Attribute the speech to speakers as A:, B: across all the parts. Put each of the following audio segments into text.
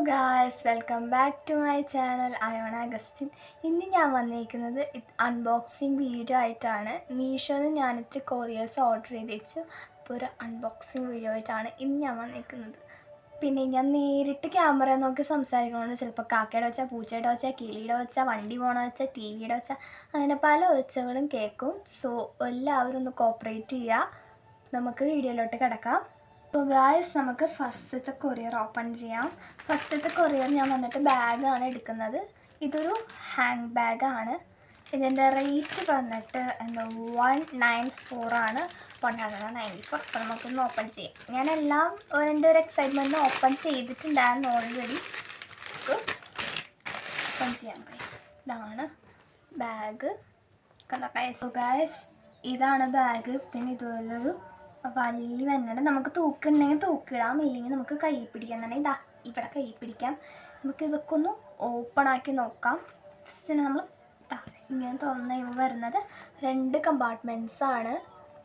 A: Guys, welcome back to my channel Ayona Augustine. ഇന്ന് ഞാൻ വന്നിരിക്കുന്നത് അൺബോക്സിങ് വീഡിയോ ആയിട്ടാണ്. മീഷോന്ന് ഞാനിത്തിരി കൊറിയേഴ്സ് ഓർഡർ ചെയ്ത് വെച്ചു. അപ്പോൾ ഒരു അൺബോക്സിങ് വീഡിയോ ആയിട്ടാണ് ഇന്ന് ഞാൻ വന്നിരിക്കുന്നത്. പിന്നെ ഞാൻ നേരിട്ട് ക്യാമറ നോക്കി സംസാരിക്കണമെന്ന് ചിലപ്പോൾ കാക്കയുടെ വെച്ചാൽ, പൂച്ചയുടെ വെച്ചാൽ, കിളിയുടെ വെച്ചാൽ, വണ്ടി പോകണ വെച്ചാൽ, ടി വിയുടെ വെച്ചാൽ, അങ്ങനെ പല ഒച്ചകളും കേൾക്കും. സോ എല്ലാവരും ഒന്ന് കോപ്പറേറ്റ് ചെയ്യുക. നമുക്ക് വീഡിയോയിലോട്ട് കിടക്കാം. അപ്പോൾ ഗായ്സ്, നമുക്ക് ഫസ്റ്റത്തെ കൊറിയർ ഓപ്പൺ ചെയ്യാം. ഫസ്റ്റത്തെ കൊറിയർ ഞാൻ വന്നിട്ട് ബാഗാണ് എടുക്കുന്നത്. ഇതൊരു ഹാൻഡ് ബാഗാണ്. ഇതിൻ്റെ റേറ്റ് വന്നിട്ട് 194 ആണ്. 194. അപ്പോൾ നമുക്കൊന്ന് ഓപ്പൺ ചെയ്യാം. ഞാനെല്ലാം എൻ്റെ ഒരു എക്സൈറ്റ്മെൻറ്റ് ഓപ്പൺ ചെയ്തിട്ടുണ്ടായിരുന്നു ഓൾറെഡി. ഓപ്പൺ ചെയ്യാം ഗായ്സ്. ഇതാണ് ബാഗ്. കണ്ടോ ഗായ്സ്, ഇതാണ് ബാഗ്. പിന്നെ ഇതുപോലൊരു വള്ളി വന്നിട്ട് നമുക്ക് തൂക്കുണ്ടെങ്കിൽ തൂക്കിടാം, ഇല്ലെങ്കിൽ നമുക്ക് കൈ പിടിക്കാം. തന്നെ ഇതാ ഇവിടെ കൈ പിടിക്കാം. നമുക്ക് ഇതൊക്കെ ഒന്ന് ഓപ്പൺ ആക്കി നോക്കാം. ഫസ്റ്റ് നമ്മൾ ഇങ്ങനെ തുറന്ന് വരുന്നത് 2 കമ്പാർട്ട്മെൻറ്റ്സ് ആണ്.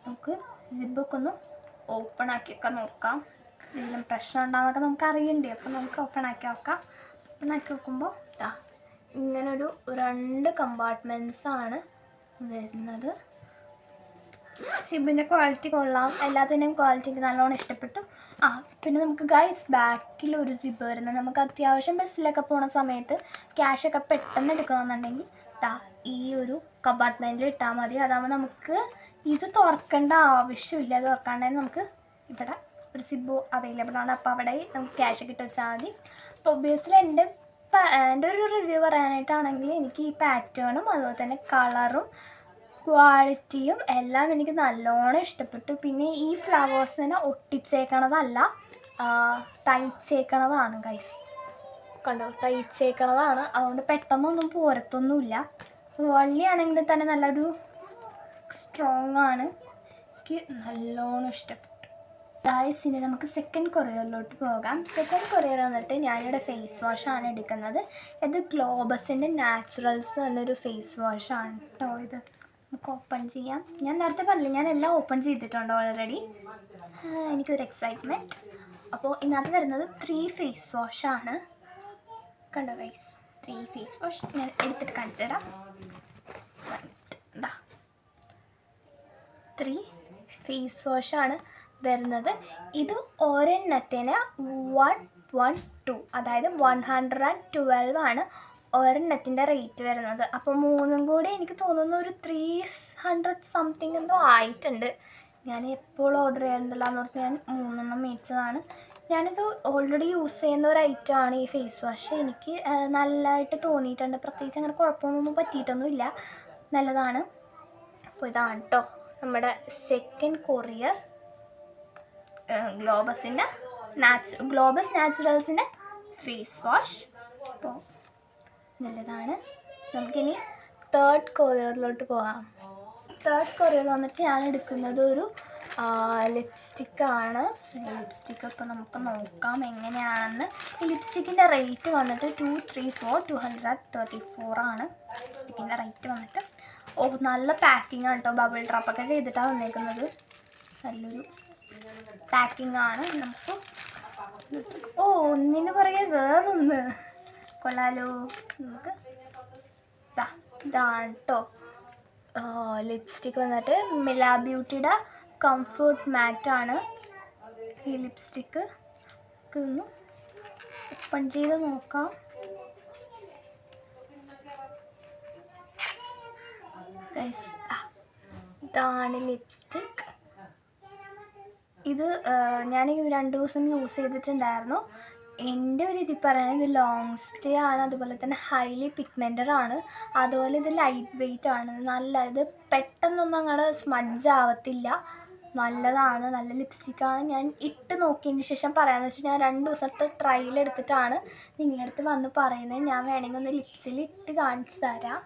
A: നമുക്ക് സിബൊക്കെ ഒന്ന് ഓപ്പൺ ആക്കിയൊക്കെ നോക്കാം. എന്തെങ്കിലും പ്രശ്നം ഉണ്ടാകുന്നതൊക്കെ നമുക്ക് അറിയണ്ടേ. അപ്പോൾ നമുക്ക് ഓപ്പൺ ആക്കി നോക്കാം. ഓപ്പൺ ആക്കി നോക്കുമ്പോൾ ഇങ്ങനൊരു 2 കമ്പാർട്ട്മെൻറ്റ്സ് ആണ് വരുന്നത്. സിബിൻ്റെ ക്വാളിറ്റി കൊള്ളാം. എല്ലാത്തിൻ്റെയും ക്വാളിറ്റി എനിക്ക് നല്ലോണം ഇഷ്ടപ്പെട്ടു. പിന്നെ നമുക്ക് ഗൈസ് ബാക്കിലൊരു സിബ് വരുന്നത്. നമുക്ക് അത്യാവശ്യം ബസ്സിലൊക്കെ പോണ സമയത്ത് ക്യാഷൊക്കെ പെട്ടെന്ന് എടുക്കണമെന്നുണ്ടെങ്കിൽ ഈ ഒരു കമ്പാർട്ട്മെൻറ്റിൽ ഇട്ടാൽ മതി. അതാകുമ്പോൾ നമുക്ക് ഇത് തുറക്കേണ്ട ആവശ്യമില്ല. അത് തുറക്കാണ്ടായി നമുക്ക് ഇവിടെ ഒരു സിബ് അവൈലബിൾ ആണ്. അപ്പോൾ അവിടെ നമുക്ക് ക്യാഷൊക്കെ ഇട്ട് വെച്ചാൽ മതി. അപ്പോൾ ഒബ്വിയസ്ലി എൻ്റെ ഒരു റിവ്യൂ പറയാനായിട്ടാണെങ്കിൽ എനിക്ക് ഈ പാറ്റേണും അതുപോലെ തന്നെ കളറും ക്വാളിറ്റിയും എല്ലാം എനിക്ക് നല്ലോണം ഇഷ്ടപ്പെട്ടു. പിന്നെ ഈ ഫ്ലവേഴ്സിനെ ഒട്ടിച്ചേക്കണതല്ല, തയ്ച്ചേക്കണതാണ് ഗൈസ്. കണ്ടോ, തയ്ച്ചേക്കണതാണ്. അതുകൊണ്ട് പെട്ടെന്നൊന്നും പോരത്തൊന്നുമില്ല. വള്ളിയാണെങ്കിൽ തന്നെ നല്ലൊരു സ്ട്രോങ് ആണ്. എനിക്ക് നല്ലോണം ഇഷ്ടപ്പെട്ടു ഗൈസ്. ഇനി നമുക്ക് സെക്കൻഡ് കൊറിയറിലോട്ട് പോകാം. സെക്കൻഡ് കൊറിയർ വന്നിട്ട് ഞാനിവിടെ ഫേസ് വാഷാണ് എടുക്കുന്നത്. ഇത് ഗ്ലോബസിൻ്റെ നാച്ചുറൽസ് എന്നൊരു ഫേസ് വാഷാണ് കേട്ടോ. ഇത് നമുക്ക് ഓപ്പൺ ചെയ്യാം. ഞാൻ നേരത്തെ പറഞ്ഞില്ല, ഞാൻ എല്ലാം ഓപ്പൺ ചെയ്തിട്ടുണ്ട് ഓൾറെഡി. എനിക്കൊരു എക്സൈറ്റ്മെൻറ്റ്. അപ്പോൾ ഇതിനകത്ത് വരുന്നത് 3 ഫേസ് വാഷാണ്. കണ്ടോ ഗൈസ്, 3 ഫേസ് വാഷ് ഞാൻ എടുത്തിട്ട് കാണിച്ചു തരാം. 3 ഫേസ് വാഷാണ് വരുന്നത്. ഇത് ഒരെണ്ണത്തിന് 112, അതായത് 112 ആണ് ഒരെണ്ണത്തിൻ്റെ റേറ്റ് വരുന്നത്. അപ്പോൾ 3 കൂടി എനിക്ക് തോന്നുന്നു ഒരു 300 സംതിങ് എന്തോ ആയിട്ടുണ്ട്. ഞാൻ എപ്പോൾ ഓർഡർ ചെയ്യാറുണ്ടല്ലോ എന്ന് പറഞ്ഞ് ഞാൻ 3 മേടിച്ചതാണ്. ഞാനിത് ഓൾറെഡി യൂസ് ചെയ്യുന്ന ഒരു ഐറ്റമാണ് ഈ ഫേസ് വാഷ്. എനിക്ക് നല്ലതായിട്ട് തോന്നിയിട്ടുണ്ട്. പ്രത്യേകിച്ച് അങ്ങനെ കുഴപ്പമൊന്നും പറ്റിയിട്ടൊന്നുമില്ല, നല്ലതാണ്. അപ്പോൾ ഇതാണ് കേട്ടോ നമ്മുടെ സെക്കൻഡ് കൊറിയർ. ഗ്ലോബസ് നാച്ചുറൽസിൻ്റെ ഫേസ് വാഷ്. അപ്പോൾ നല്ലതാണ്. നമുക്കിനി തേർഡ് കൊറിയറിലോട്ട് പോകാം. തേർഡ് കൊറിയർ വന്നിട്ട് ഞാൻ എടുക്കുന്നത് ഒരു ലിപ്സ്റ്റിക്കാണ്. ലിപ്സ്റ്റിക്ക് ഇപ്പോൾ നമുക്ക് നോക്കാം എങ്ങനെയാണെന്ന്. ഈ ലിപ്സ്റ്റിക്കിൻ്റെ റേറ്റ് വന്നിട്ട് 234 ആണ് ലിപ്സ്റ്റിക്കിൻ്റെ റേറ്റ് വന്നിട്ട്. നല്ല പാക്കിംഗ് ആണ് കേട്ടോ. ബബിൾ ട്രാപ്പൊക്കെ ചെയ്തിട്ടാണ് വന്നേക്കുന്നത്. നല്ലൊരു പാക്കിംഗ് ആണ്. നമുക്ക് ഒന്നിന് പുറകെ വേറൊന്ന് കൊള്ളാലോ. നമുക്ക് ഇതാണ് കേട്ടോ ലിപ്സ്റ്റിക്ക് വന്നിട്ട് മില ബ്യൂട്ടിയുടെ കംഫർട്ട് മാറ്റാണ് ഈ ലിപ്സ്റ്റിക്ക്. ഒന്ന് ഓപ്പൺ ചെയ്ത് നോക്കാം. ഇതാണ് ലിപ്സ്റ്റിക്ക്. ഇത് ഞാൻ 2 ദിവസം യൂസ് ചെയ്തിട്ടുണ്ടായിരുന്നു. എൻ്റെ ഒരു ഇതിൽ പറയുന്നത് ഇത് ലോങ് സ്റ്റേ ആണ്. അതുപോലെ തന്നെ ഹൈലി പിഗ്മെൻറ്റഡ് ആണ്. അതുപോലെ ഇത് ലൈറ്റ് വെയ്റ്റ് ആണ്. ഇത് പെട്ടെന്നൊന്നും അങ്ങോട്ട് സ്മഡ്ജ് ആവത്തില്ല. നല്ലതാണ്, നല്ല ലിപ്സ്റ്റിക്കാണ്. ഞാൻ ഇട്ട് നോക്കിയതിന് ശേഷം പറയാമെന്ന് വെച്ചാൽ ഞാൻ 2 ദിവസത്തെ ട്രയൽ എടുത്തിട്ടാണ് നിങ്ങളുടെ അടുത്ത് വന്ന് പറയുന്നത്. ഞാൻ വേണമെങ്കിൽ ഒന്ന് ലിപ്സിൽ ഇട്ട് കാണിച്ചു തരാം.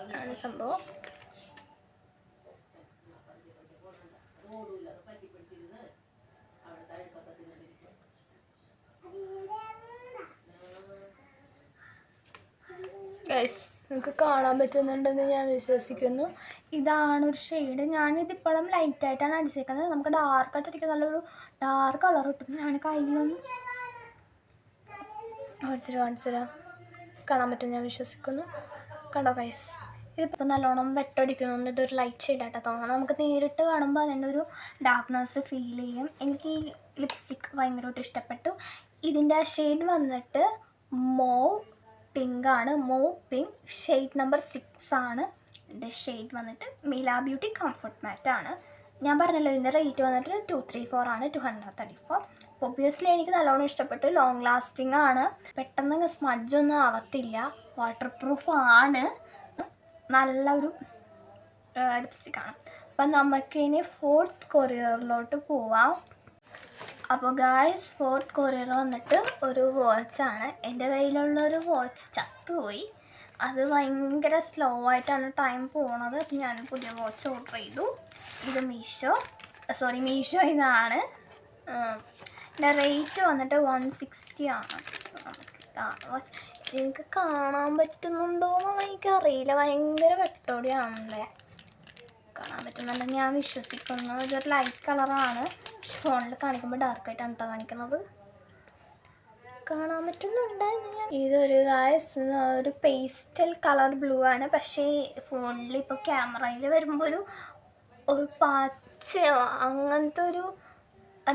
A: ഇതാണ് സംഭവം. ഗൈസ്, നിങ്ങൾക്ക് കാണാൻ പറ്റുന്നുണ്ടെന്ന് ഞാൻ വിശ്വസിക്കുന്നു. ഇതാണ് ഒരു ഷെയ്ഡ്. ഞാനിതിപ്പോഴും ലൈറ്റായിട്ടാണ് അടിച്ചേക്കുന്നത്. നമുക്ക് ഡാർക്കായിട്ട് അടിക്കാൻ നല്ലൊരു ഡാർക്ക് കളർ കിട്ടും. ഞാൻ കയ്യിലൊന്ന് കാണിച്ചുതരാം. കാണാൻ പറ്റും ഞാൻ വിശ്വസിക്കുന്നു. കണ്ടോ ഗൈസ്, ഇതിപ്പോൾ നല്ലോണം വെട്ടടിക്കുന്നുണ്ട്. ഇതൊരു ലൈറ്റ് ഷെയ്ഡായിട്ടാണ് തോന്നുന്നത്. നമുക്ക് നേരിട്ട് കാണുമ്പോൾ അതിൻ്റെ ഒരു ഡാർക്ക്നെസ് ഫീൽ ചെയ്യും. എനിക്ക് ഈ ലിപ്സ്റ്റിക് ഭയങ്കരമായിട്ട് ഇഷ്ടപ്പെട്ടു. ഇതിൻ്റെ ഷെയ്ഡ് വന്നിട്ട് മോവ് പിങ്കാണ്. മോവ് പിങ്ക് ഷെയ്ഡ് നമ്പർ 6 ആണ്. ഇതിൻ്റെ ഷെയ്ഡ് വന്നിട്ട് മില ബ്യൂട്ടി കംഫർട്ട് മാറ്റാണ്. ഞാൻ പറഞ്ഞല്ലോ ഇതിൻ്റെ റേറ്റ് വന്നിട്ട് 234 ആണ്, 234. ഒബ്വിയസ്ലി എനിക്ക് നല്ലോണം ഇഷ്ടപ്പെട്ടു. ലോങ് ലാസ്റ്റിംഗ് ആണ്, പെട്ടെന്ന് സ്മഡ്ജൊന്നും ആവത്തില്ല, വാട്ടർ പ്രൂഫ് ആണ്, നല്ലൊരു ലിപ്സ്റ്റിക്കാണ്. അപ്പം നമുക്കിനി 4th കൊറിയറിലോട്ട് പോവാം. അപ്പോൾ ഗായ്സ്, 4th കൊറിയർ വന്നിട്ട് ഒരു വാച്ചാണ്. എൻ്റെ കയ്യിലുള്ളൊരു വാച്ച് ചത്തുപോയി. അത് ഭയങ്കര സ്ലോ ആയിട്ടാണ് ടൈം പോണത്. അപ്പം ഞാൻ പുതിയ വാച്ച് ഓർഡർ ചെയ്തു. ഇത് മീഷോ ഇതാണ്. ഇതിൻ്റെ റേറ്റ് വന്നിട്ട് 160 ആണ്. ഇതാണ് വാച്ച്. എനിക്ക് കാണാൻ പറ്റുന്നുണ്ടോയെന്ന് എനിക്കറിയില്ല, ഭയങ്കര വെട്ടോടെയാണല്ലേ. കാണാൻ പറ്റുന്നുണ്ടെന്ന് ഞാൻ വിശ്വസിക്കുന്നു. ഇതൊരു ലൈറ്റ് കളറാണ്, പക്ഷെ ഫോണിൽ കാണിക്കുമ്പോൾ ഡാർക്കായിട്ടാണ് കേട്ടോ കാണിക്കുന്നത്. കാണാൻ പറ്റുന്നുണ്ട്. ഇതൊരു ഒരു പേസ്റ്റൽ കളർ ബ്ലൂ ആണ്, പക്ഷേ ഫോണിൽ ഇപ്പോൾ ക്യാമറയിൽ വരുമ്പോൾ ഒരു പച്ച അങ്ങനത്തെ ഒരു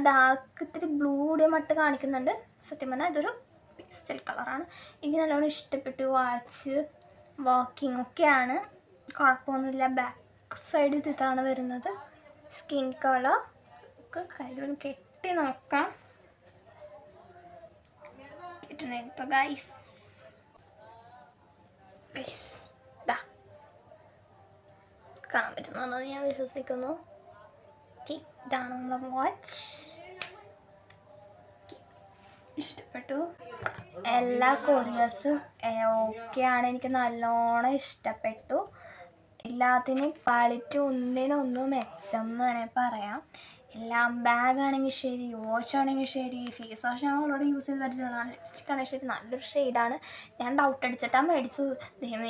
A: ഡാർക്ക് ഇത്തിരി ബ്ലൂ കൂടിയ മട്ട് കാണിക്കുന്നുണ്ട്. സത്യം പറഞ്ഞാൽ ഇതൊരു പേസ്റ്റൽ കളറാണ്. എനിക്ക് നല്ലോണം ഇഷ്ടപ്പെട്ടു. വാച്ച് വാക്കിംഗ് ഒക്കെയാണ്, കുഴപ്പമൊന്നുമില്ല. ബാക്ക് സൈഡ് ഇതാണ് വരുന്നത്. സ്കിൻ കളർ ഒക്കെ കയ്യിൽ കെട്ടി നോക്കാം. ഇപ്പോൾ ഗൈസ് കാണാൻ പറ്റുന്നുണ്ടെന്ന് ഞാൻ വിശ്വസിക്കുന്നു. ഇതാണ് നമ്മുടെ വാച്ച്. ഇഷ്ടപ്പെട്ടു. എല്ലാ കൊറിയേഴ്സും ഓക്കെയാണ്. എനിക്ക് നല്ലോണം ഇഷ്ടപ്പെട്ടു. എല്ലാത്തിനും ക്വാളിറ്റി ഒന്നിനൊന്നും മെച്ചം എന്ന് വേണമെങ്കിൽ പറയാം. എല്ലാം ബാഗാണെങ്കിൽ ശരി, വാച്ച് ആണെങ്കിൽ ശരി, ഫേസ് വാഷ് ഞാൻ ഓൾറെഡി യൂസ് ചെയ്ത് പരിചയമുള്ളതാണ്. ലിപ്സ്റ്റിക് ആണെങ്കിൽ ശരി, നല്ലൊരു ഷെയ്ഡാണ്. ഞാൻ ഡൗട്ട് അടിച്ചിട്ടാണ് മേടിച്ചത്,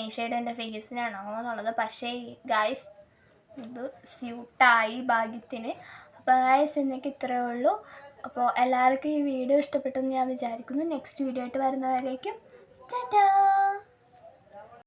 A: ഈ ഷെയ്ഡ് എൻ്റെ ഫേസിനാണോ എന്നുള്ളത്. പക്ഷേ ഗൈസ്, ഇത് സ്യൂട്ടായി ഭാഗ്യത്തിന്. അപ്പോൾ ഗൈസ്, ഇന്നേക്ക് ഇത്രയേ ഉള്ളൂ. അപ്പോൾ എല്ലാവർക്കും ഈ വീഡിയോ ഇഷ്ടപ്പെട്ടെന്ന് ഞാൻ വിചാരിക്കുന്നു. നെക്സ്റ്റ് വീഡിയോ ആയിട്ട് വരുന്നവരേക്കും ടാറ്റാ.